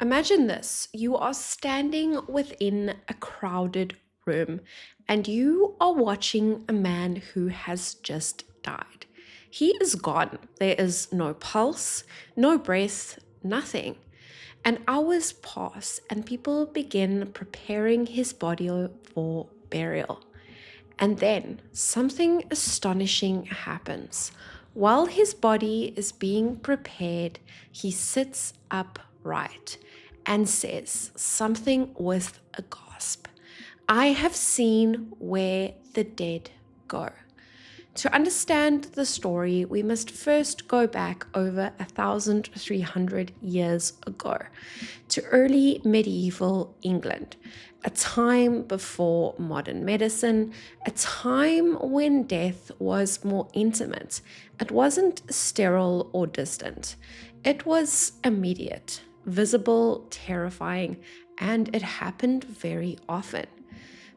Imagine this: you are standing within a crowded room and you are watching a man who has just died. He is gone. There is no pulse, no breath, nothing. And hours pass and people begin preparing his body for burial. And then something astonishing happens. While his body is being prepared, he sits upright and says something with a gasp: "I have seen where the dead go." To understand the story, we must first go back over 1,300 years ago to early medieval England, a time before modern medicine, a time when death was more intimate. It wasn't sterile or distant, it was immediate, visible, terrifying, and it happened very often.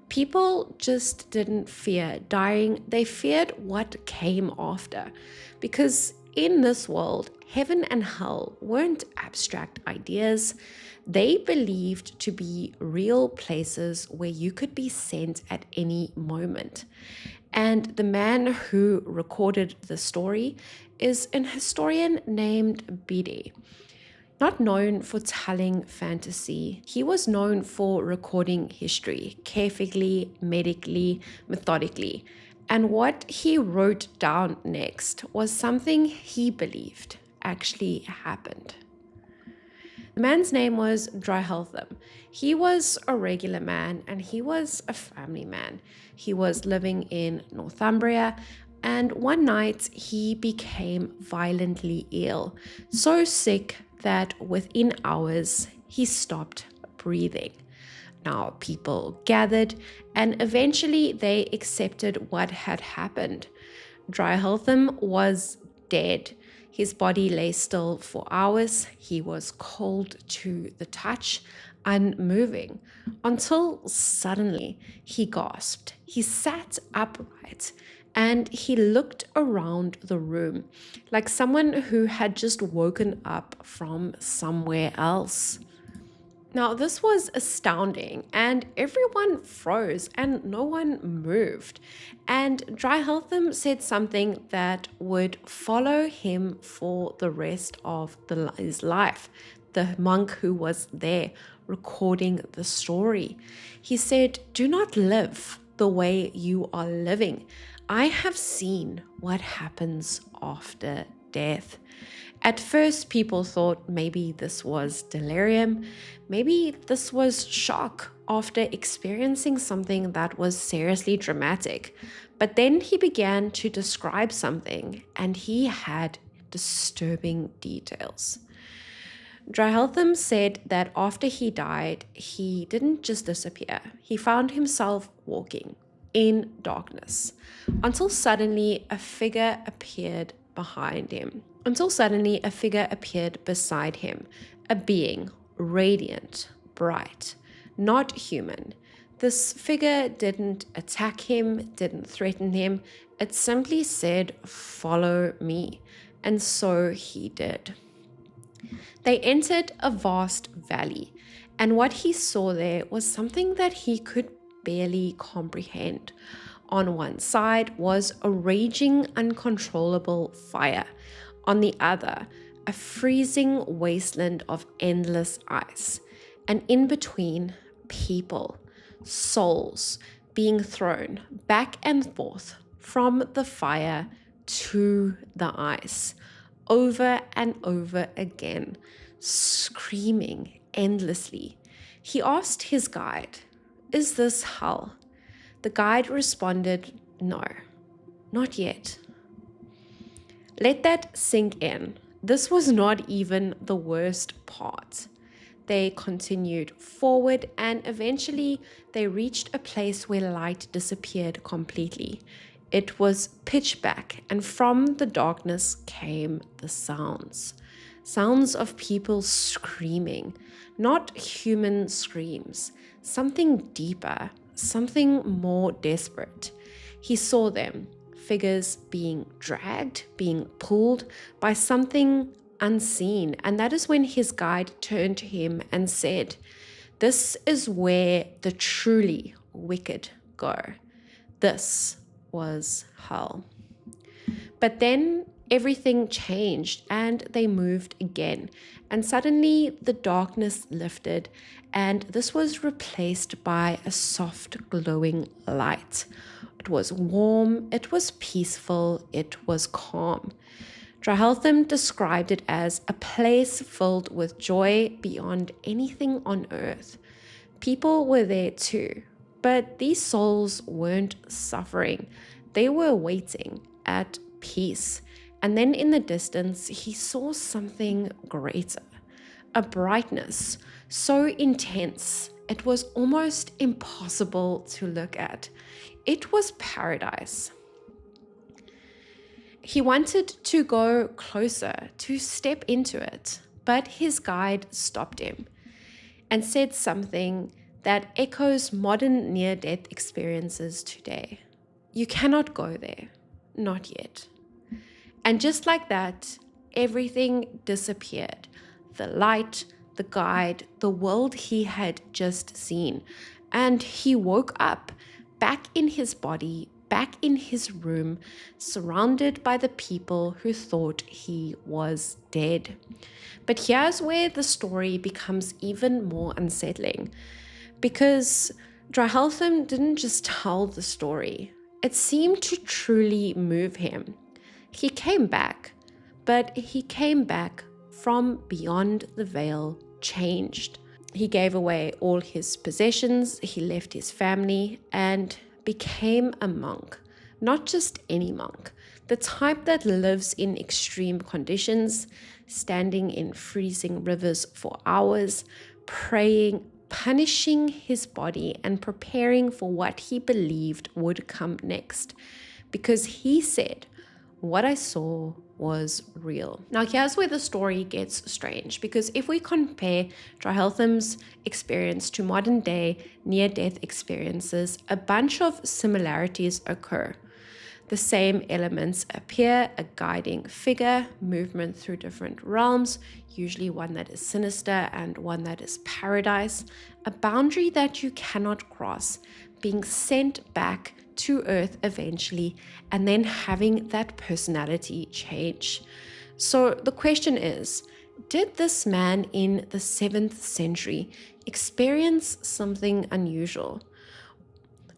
People just didn't fear dying, they feared what came after. Because in this world, heaven and hell weren't abstract ideas, they believed to be real places where you could be sent at any moment. And the man who recorded the story is an historian named Bede. Not known for telling fantasy, he was known for recording history carefully, medically, methodically. And what he wrote down next was something he believed actually happened. The man's name was Drythelm. He was a regular man and he was a family man. He was living in Northumbria, and one night he became violently ill, so sick that within hours he stopped breathing. Now, people gathered and eventually they accepted what had happened. Drythelm was dead. His body lay still for hours. He was cold to the touch, unmoving, until suddenly he gasped. He sat upright and he looked around the room like someone who had just woken up from somewhere else. Now, this was astounding, and everyone froze and no one moved. And Drythelm said something that would follow him for the rest of his life. The monk who was there recording the story. He said, "Do not live the way you are living. I have seen what happens after death." At first, people thought maybe this was delirium, maybe this was shock after experiencing something that was seriously dramatic. But then he began to describe something, and he had disturbing details. Drythelm said that after he died, he didn't just disappear, he found himself walking in darkness until suddenly a figure appeared behind him. Until suddenly a figure appeared beside him, a being radiant, bright, not human. This figure didn't attack him, didn't threaten him. It simply said, "Follow me." And so he did. They entered a vast valley, and what he saw there was something that he could barely comprehend. On one side was a raging, uncontrollable fire. On the other, a freezing wasteland of endless ice. And in between, people, souls being thrown back and forth from the fire to the ice, over and over again, screaming endlessly. He asked his guide, "Is this hell?" The guide responded, "No, not yet." Let that sink in. This was not even the worst part. They continued forward and eventually they reached a place where light disappeared completely. It was pitch black, and from the darkness came the sounds. Sounds of people screaming, not human screams, something deeper, something more desperate. He saw them, figures being dragged, being pulled by something unseen. And that is when his guide turned to him and said, "This is where the truly wicked go." This was hell. But then everything changed and they moved again. And suddenly the darkness lifted, and this was replaced by a soft, glowing light. It was warm, it was peaceful, it was calm. Drythelm described it as a place filled with joy beyond anything on earth. People were there too, but these souls weren't suffering. They were waiting at peace. And then in the distance, he saw something greater, a brightness so intense it was almost impossible to look at. It was paradise. He wanted to go closer, to step into it, but his guide stopped him and said something that echoes modern near-death experiences today. You cannot go there, not yet. And just like that, everything disappeared. The light, the guide, the world he had just seen. And he woke up, back in his body, back in his room, surrounded by the people who thought he was dead. But here's where the story becomes even more unsettling, because Drythelm didn't just tell the story. It seemed to truly move him. He came back, but he came back from beyond the veil, changed. He gave away all his possessions, he left his family, and became a monk. Not just any monk, the type that lives in extreme conditions, standing in freezing rivers for hours, praying, punishing his body, and preparing for what he believed would come next. Because he said, "What I saw was real." Now here's where the story gets strange, because if we compare Drythelm's experience to modern day near-death experiences, a bunch of similarities occur. The same elements appear: a guiding figure, movement through different realms, usually one that is sinister and one that is paradise, a boundary that you cannot cross, being sent back to earth eventually, and then having that personality change. So the question is, did this man in the 7th century experience something unusual?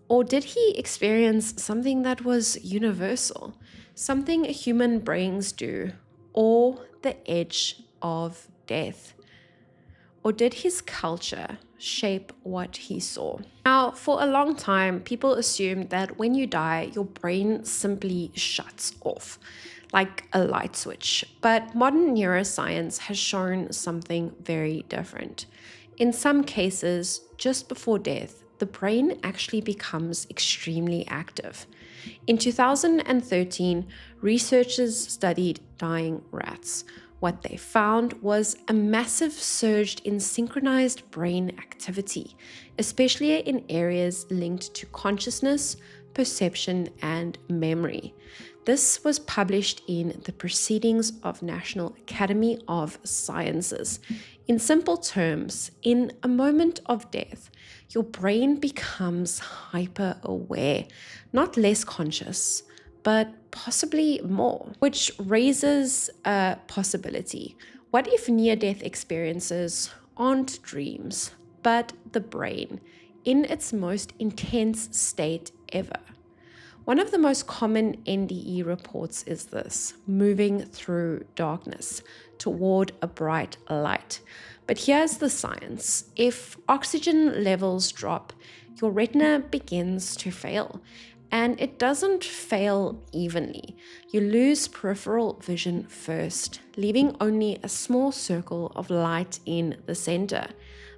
Or did he experience something that was universal, something human brains do, or the edge of death? Or did his culture shape what he saw? Now, for a long time, people assumed that when you die, your brain simply shuts off, like a light switch. But modern neuroscience has shown something very different. In some cases, just before death, the brain actually becomes extremely active. In 2013, researchers studied dying rats. What they found was a massive surge in synchronized brain activity, especially in areas linked to consciousness, perception, and memory. This was published in the Proceedings of National Academy of Sciences. In simple terms, in a moment of death, your brain becomes hyper-aware, not less conscious, but possibly more, which raises a possibility. What if near-death experiences aren't dreams, but the brain in its most intense state ever? One of the most common NDE reports is this: moving through darkness toward a bright light. But here's the science. If oxygen levels drop, your retina begins to fail. And it doesn't fail evenly. You lose peripheral vision first, leaving only a small circle of light in the center.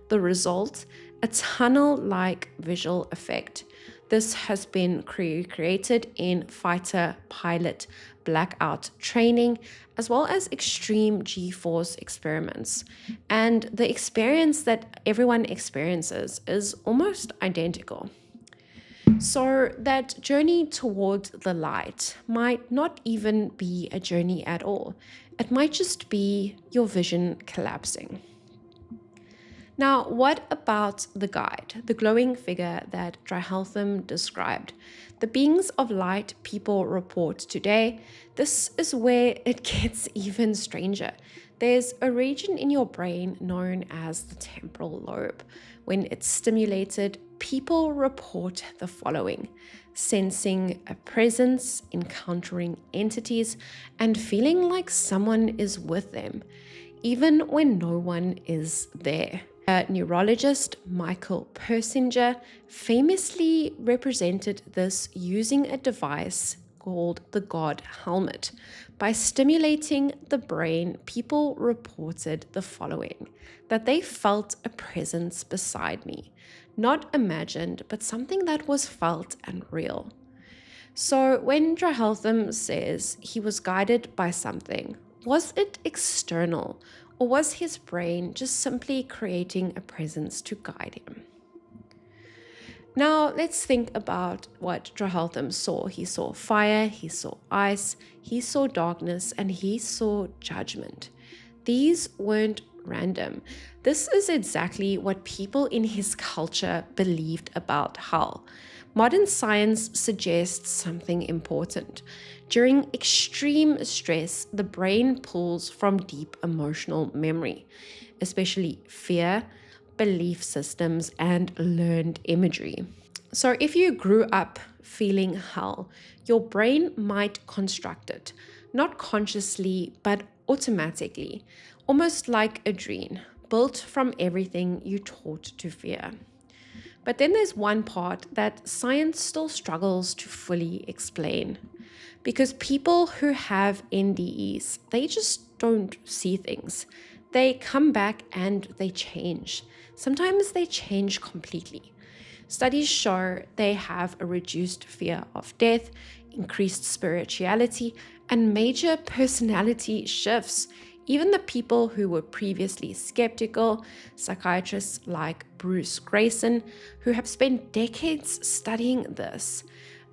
The result? A tunnel-like visual effect. This has been created in fighter pilot blackout training, as well as extreme G-force experiments. And the experience that everyone experiences is almost identical. So that journey toward the light might not even be a journey at all. It might just be your vision collapsing. Now, what about the guide, the glowing figure that Drythelm described? The beings of light people report today. This is where it gets even stranger. There's a region in your brain known as the temporal lobe. When it's stimulated, people report the following: sensing a presence, encountering entities, and feeling like someone is with them, even when no one is there. Neurologist Michael Persinger famously represented this using a device called the God helmet. By stimulating the brain, people reported the following: that they felt a presence beside me, not imagined, but something that was felt and real. So when Drythelm says he was guided by something, was it external, or was his brain just simply creating a presence to guide him? Now let's think about what Drythelm saw. He saw fire, he saw ice, he saw darkness, and he saw judgment. These weren't random. This is exactly what people in his culture believed about hell. Modern science suggests something important. During extreme stress, the brain pulls from deep emotional memory, especially fear, belief systems, and learned imagery. So if you grew up feeling hell, your brain might construct it, not consciously, but automatically, almost like a dream, built from everything you taught to fear. But then there's one part that science still struggles to fully explain. Because people who have NDEs, they just don't see things. They come back and they change. Sometimes they change completely. Studies show they have a reduced fear of death, increased spirituality, and major personality shifts. Even the people who were previously skeptical, psychiatrists like Bruce Grayson, who have spent decades studying this,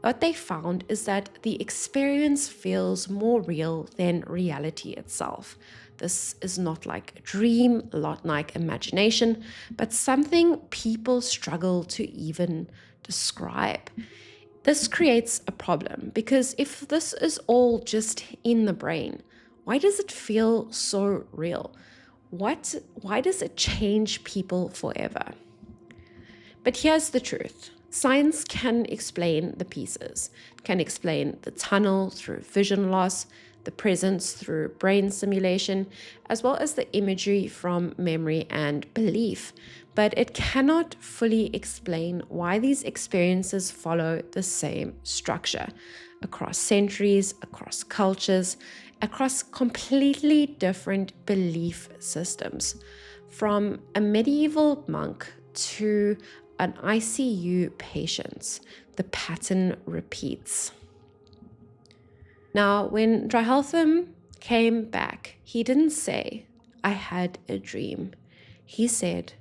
what they found is that the experience feels more real than reality itself. This is not like a dream, not like imagination, but something people struggle to even describe. This creates a problem because if this is all just in the brain, why does it feel so real? Why does it change people forever? But here's the truth. Science can explain the pieces, can explain the tunnel through vision loss, the presence through brain simulation, as well as the imagery from memory and belief. But it cannot fully explain why these experiences follow the same structure across centuries, across cultures, across completely different belief systems. From a medieval monk to an ICU patient, the pattern repeats. Now, when Drythelm came back, he didn't say, "I had a dream." He said,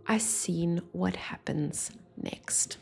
"I seen what happens next."